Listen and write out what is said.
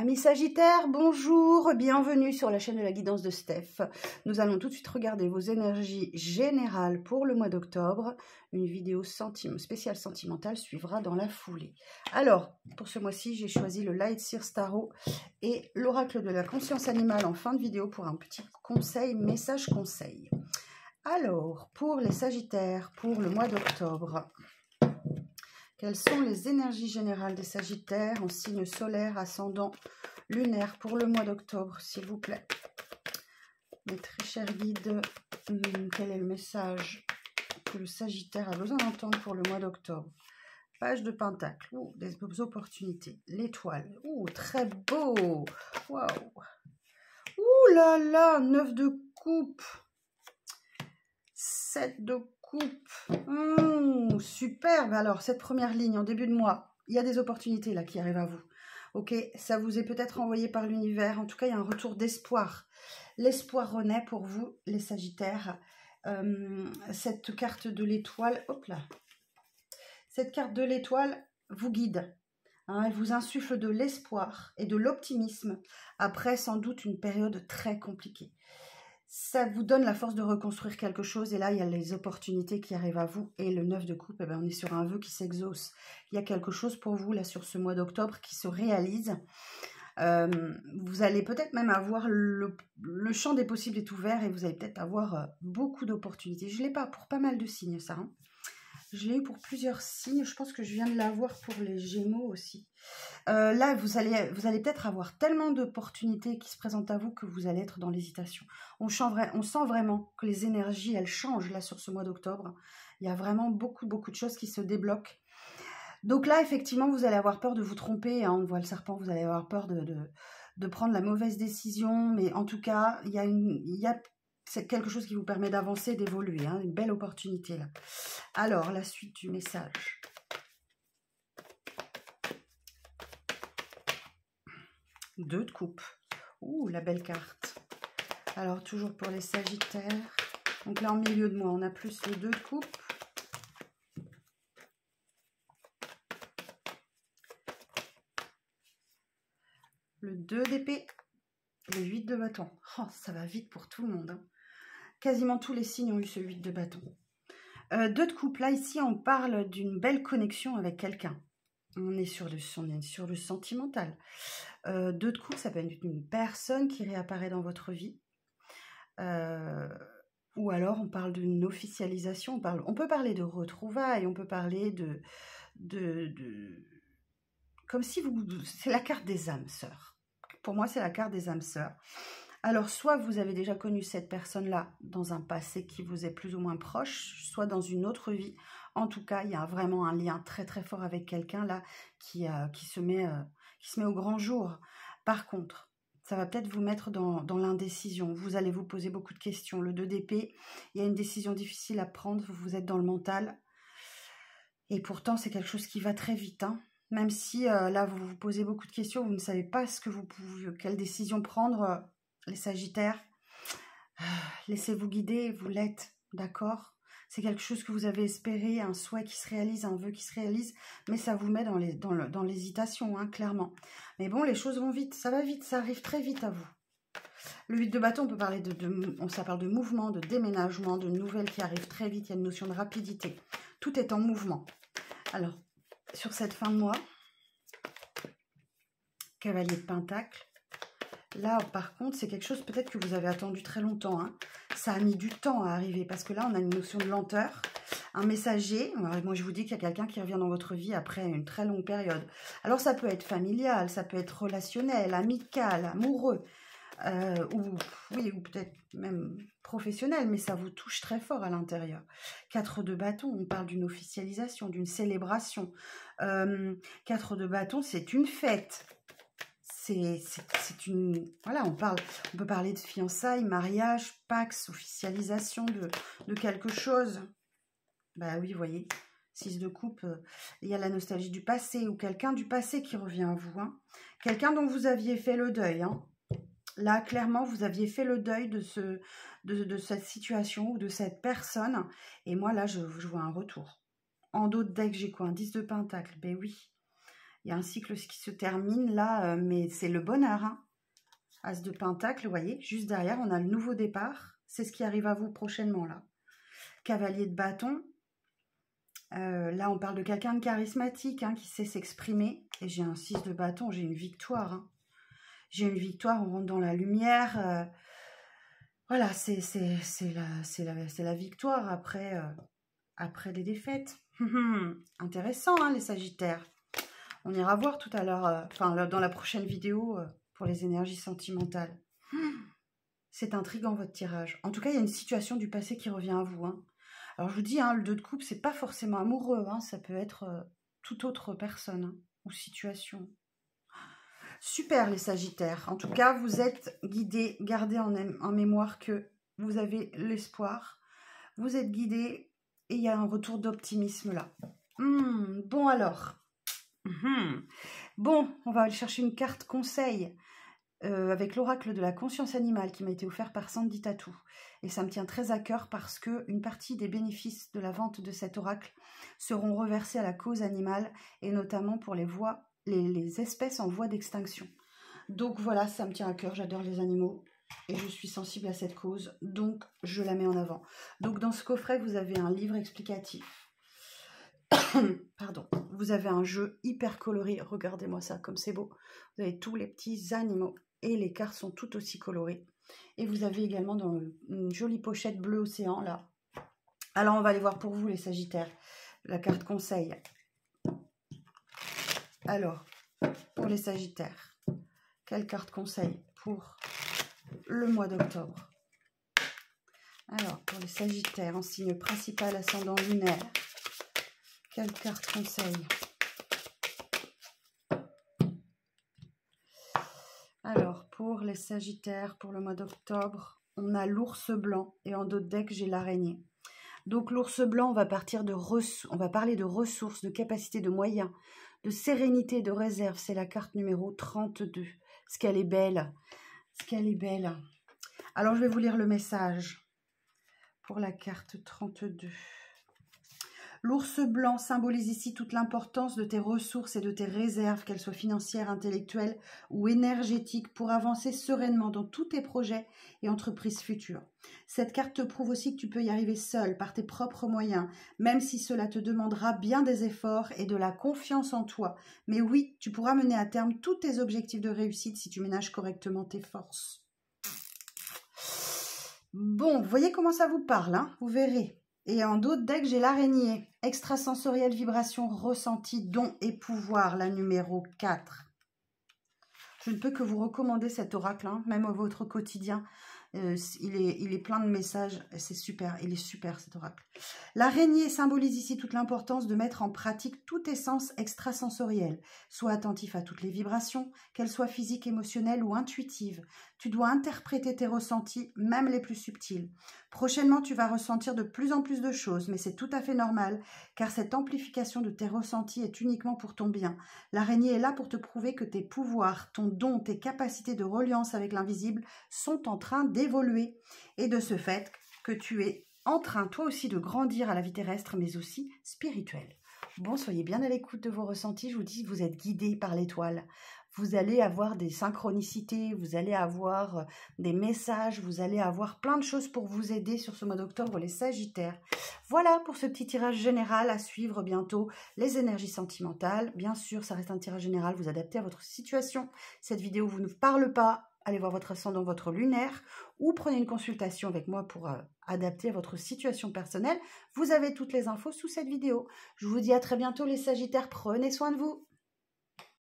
Amis Sagittaires, bonjour, bienvenue sur la chaîne de la guidance de Steph. Nous allons tout de suite regarder vos énergies générales pour le mois d'octobre. Une vidéo spéciale sentimentale suivra dans la foulée. Alors, pour ce mois-ci, j'ai choisi le Light Seers Tarot et l'oracle de la conscience animale en fin de vidéo pour un petit conseil, message conseil. Alors, pour les Sagittaires, pour le mois d'octobre, quelles sont les énergies générales des Sagittaires en signe solaire, ascendant, lunaire pour le mois d'octobre, s'il vous plaît? Mes très chers guides, quel est le message que le Sagittaire a besoin d'entendre pour le mois d'octobre? Page de Pentacle, des opportunités. L'étoile, très beau. Waouh. Ouh là là, 9 de coupe. 7 de coupe. Superbe. Alors, cette première ligne en début de mois, il y a des opportunités là qui arrivent à vous. Ok, ça vous est peut-être envoyé par l'univers. En tout cas, il y a un retour d'espoir. L'espoir renaît pour vous, les Sagittaires. Cette carte de l'étoile, hop là. Cette carte de l'étoile vous guide. Hein, elle vous insuffle de l'espoir et de l'optimisme après sans doute une période très compliquée. Ça vous donne la force de reconstruire quelque chose. Et là, il y a les opportunités qui arrivent à vous. Et le 9 de coupe, on est sur un vœu qui s'exauce. Il y a quelque chose pour vous, là, sur ce mois d'octobre, qui se réalise. Vous allez peut-être même avoir le champ des possibles est ouvert et vous allez peut-être avoir beaucoup d'opportunités. Je ne l'ai pas pour pas mal de signes, ça. Hein. Je l'ai eu pour plusieurs signes. Je pense que je viens de l'avoir pour les Gémeaux aussi. Là, vous allez peut-être avoir tellement d'opportunités qui se présentent à vous que vous allez être dans l'hésitation. On sent vraiment que les énergies, elles changent là sur ce mois d'octobre. Il y a vraiment beaucoup de choses qui se débloquent. Donc là, effectivement, vous allez avoir peur de vous tromper. Hein, on voit le serpent, vous allez avoir peur de prendre la mauvaise décision. Mais en tout cas, c'est quelque chose qui vous permet d'avancer, d'évoluer. Hein, une belle opportunité là. Alors, la suite du message. Deux de coupe. La belle carte. Alors, toujours pour les Sagittaires. Donc là, en milieu de mois, on a plus les 2 de coupe. Le 2 d'épée. Le 8 de bâton. Oh, ça va vite pour tout le monde. Hein. Quasiment tous les signes ont eu ce 8 de bâton. 2 de coupe. Là, ici, on parle d'une belle connexion avec quelqu'un. On est sur le sentimental. 2 de coupe, ça peut être une personne qui réapparaît dans votre vie. Ou alors, on parle d'une officialisation. On peut parler de retrouvailles, on peut parler comme si c'est la carte des âmes sœurs. Pour moi, c'est la carte des âmes sœurs. Alors, soit vous avez déjà connu cette personne-là dans un passé qui vous est plus ou moins proche, soit dans une autre vie. En tout cas, il y a vraiment un lien très très fort avec quelqu'un là qui se met au grand jour. Par contre, ça va peut-être vous mettre dans l'indécision. Vous allez vous poser beaucoup de questions. Le 2 d'épée, il y a une décision difficile à prendre. Vous êtes dans le mental. Et pourtant, c'est quelque chose qui va très vite. Hein. Même si là, vous vous posez beaucoup de questions, vous ne savez pas quelle décision prendre, les Sagittaires. Laissez-vous guider, vous l'êtes, d'accord? C'est quelque chose que vous avez espéré, un souhait qui se réalise, un vœu qui se réalise, mais ça vous met dans l'hésitation, hein, clairement. Mais bon, les choses vont vite, ça va vite, ça arrive très vite à vous. Le 8 de bâton, on peut parler ça parle de mouvement, de déménagement, de nouvelles qui arrivent très vite, il y a une notion de rapidité. Tout est en mouvement. Alors, sur cette fin de mois, cavalier de Pentacle. Là, par contre, c'est quelque chose peut-être que vous avez attendu très longtemps. Hein. Ça a mis du temps à arriver parce que là, on a une notion de lenteur. Un messager, moi je vous dis qu'il y a quelqu'un qui revient dans votre vie après une très longue période. Alors, ça peut être familial, ça peut être relationnel, amical, amoureux, ou peut-être même professionnel, mais ça vous touche très fort à l'intérieur. 4 de bâton, on parle d'une officialisation, d'une célébration. 4 de bâton, c'est une fête. C'est une... Voilà, on peut parler de fiançailles, mariage, pax, officialisation de quelque chose. Bah oui, vous voyez, 6 de coupe, il y a la nostalgie du passé ou quelqu'un du passé qui revient à vous. Hein. Quelqu'un dont vous aviez fait le deuil. Hein. Là, clairement, vous aviez fait le deuil de cette situation ou de cette personne. Et moi, là, je vois un retour. En dos de deck, j'ai quoi? Un 10 de pentacle. Ben oui. Il y a un cycle qui se termine là, mais c'est le bonheur. Hein. As de Pentacle, vous voyez, juste derrière, on a le nouveau départ. C'est ce qui arrive à vous prochainement là. Cavalier de bâton. Là, on parle de quelqu'un de charismatique hein, qui sait s'exprimer. Et j'ai un 6 de bâton, j'ai une victoire. Hein. J'ai une victoire, on rentre dans la lumière. Voilà, c'est la victoire après des défaites. Intéressant, hein, les Sagittaires. On ira voir tout à l'heure, dans la prochaine vidéo, pour les énergies sentimentales. C'est intriguant, votre tirage. En tout cas, il y a une situation du passé qui revient à vous. Hein. Alors, je vous dis, hein, le 2 de coupe, c'est pas forcément amoureux. Hein, ça peut être toute autre personne hein, ou situation. Super, les Sagittaires. En tout cas, vous êtes guidés. Gardez en mémoire que vous avez l'espoir. Vous êtes guidés et il y a un retour d'optimisme là. Bon, alors. Bon, on va aller chercher une carte conseil avec l'oracle de la conscience animale qui m'a été offert par Sandy Tattoo. Et ça me tient très à cœur parce que une partie des bénéfices de la vente de cet oracle seront reversés à la cause animale et notamment pour les espèces en voie d'extinction. Donc voilà, ça me tient à cœur, j'adore les animaux et je suis sensible à cette cause, donc je la mets en avant. Donc dans ce coffret, vous avez un livre explicatif. Pardon, vous avez un jeu hyper coloré, regardez-moi ça comme c'est beau. Vous avez tous les petits animaux et les cartes sont tout aussi colorées. Et vous avez également dans une jolie pochette bleu océan là. Alors on va aller voir pour vous les Sagittaires, la carte conseil. Alors, pour les Sagittaires, quelle carte conseil pour le mois d'octobre? Alors, pour les Sagittaires, en signe principal, ascendant lunaire, quelle carte conseil? Alors, pour les Sagittaires, pour le mois d'octobre, on a l'ours blanc et en dos de deck, j'ai l'araignée. Donc, l'ours blanc, on va parler de ressources, de capacités, de moyens, de sérénité, de réserve. C'est la carte numéro 32. Ce qu'elle est belle. Ce qu'elle est belle. Alors, je vais vous lire le message pour la carte 32. L'ours blanc symbolise ici toute l'importance de tes ressources et de tes réserves, qu'elles soient financières, intellectuelles ou énergétiques, pour avancer sereinement dans tous tes projets et entreprises futures. Cette carte te prouve aussi que tu peux y arriver seul, par tes propres moyens, même si cela te demandera bien des efforts et de la confiance en toi. Mais oui, tu pourras mener à terme tous tes objectifs de réussite si tu ménages correctement tes forces. Bon, vous voyez comment ça vous parle, hein? Vous verrez. Et en dos de deck, j'ai l'araignée. Extrasensorielle, vibration, ressenti, don et pouvoir, la numéro 4. Je ne peux que vous recommander cet oracle, hein, même à votre quotidien. Il est plein de messages, c'est super, il est super cet oracle. L'araignée symbolise ici toute l'importance de mettre en pratique tous tes sens extrasensoriels. Sois attentif à toutes les vibrations, qu'elles soient physiques, émotionnelles ou intuitives. Tu dois interpréter tes ressentis, même les plus subtils. Prochainement, tu vas ressentir de plus en plus de choses, mais c'est tout à fait normal, car cette amplification de tes ressentis est uniquement pour ton bien. L'araignée est là pour te prouver que tes pouvoirs, ton don, tes capacités de reliance avec l'invisible sont en train d'évoluer. Et de ce fait, que tu es en train, toi aussi, de grandir à la vie terrestre, mais aussi spirituelle. Bon, soyez bien à l'écoute de vos ressentis. Je vous dis, vous êtes guidés par l'étoile. Vous allez avoir des synchronicités, vous allez avoir des messages, vous allez avoir plein de choses pour vous aider sur ce mois d'octobre, les Sagittaires. Voilà pour ce petit tirage général à suivre bientôt. Les énergies sentimentales, bien sûr, ça reste un tirage général, vous adaptez à votre situation. Cette vidéo vous ne parle pas, allez voir votre ascendant, votre lunaire, ou prenez une consultation avec moi pour adapter à votre situation personnelle. Vous avez toutes les infos sous cette vidéo. Je vous dis à très bientôt les Sagittaires, prenez soin de vous.